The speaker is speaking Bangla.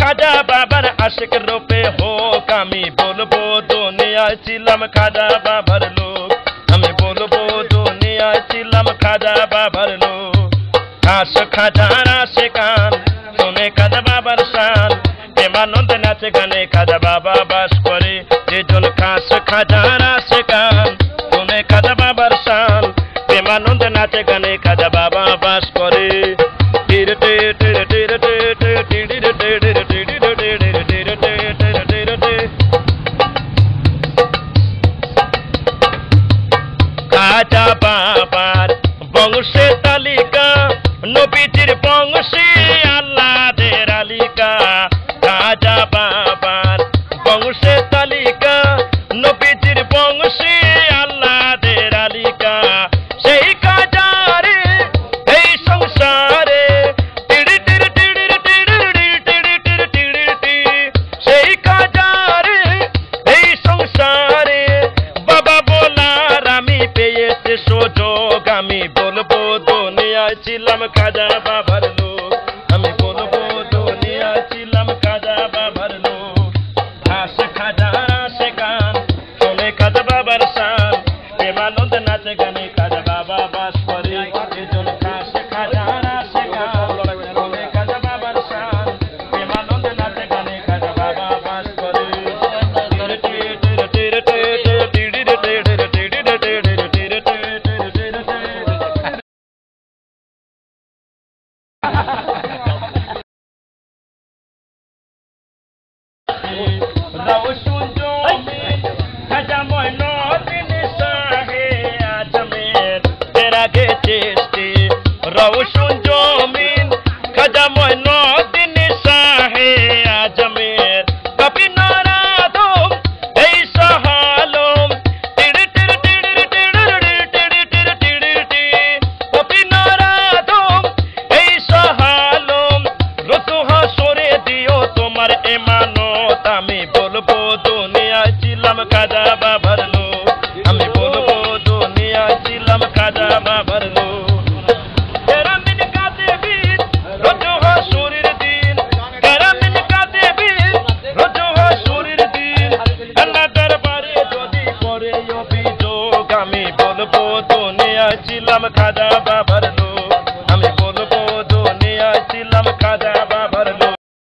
খাজা বাবার আশিক রূপে হোক আমি বলবো দুনিয়ায় ছিলাম খাজা বাবার লোক আমি বলবো দুনিয়ায় ছিলাম খাজা বাবার লোক খাস খাজার আশিকান শুনে খাজা বাবার শান প্রেমানন্দ নাচে গানে খাজা বাবা বাস করে যেজন খাস খাজার আশিকান শুনে খাজা বাবার শান প্রেমানন্দ নাচে গানে খাজা বাবা বাস করে খাজা বাবার বংশে তালিকা নবীজির বংশে আল্লাহদের আলিকা খাজা বাবার বংশে তালিকা নবীজির বংশে আল্লাহদের আলিকা সেই খাজারে এই সংসারে সেই খাজারে এই সংসারে বাবা বলার আমি পেয়েছি সুযোগ আমি বলবো দুনিয়ায় ছিলাম খাজা বাবার লোক আমি বলবো দুনিয়ায় ছিলাম খাজা বাবার লোক ঘাস খাজা সে গান শুনে খাজা বাবার শান প্রেমানন্দ নাচে গানে খাজা বাবা বাস করে এজন ঘাস খাজা সে গান শুনে খাজা বাবার শান প্রেমানন্দ নাচে গানে খাজা বাবা বাস করে রওশন জমিন খাজা মঈনুদ্দিন শাহে আজমের তেরা গে চেষ্টি রওশন জমিন খাজা মঈনুদ্দিন শাহে আজমের কবি নারাদম এই সহালম কবি নারাদম এই সহালম রসুহা সরে দিও তোমার এমানো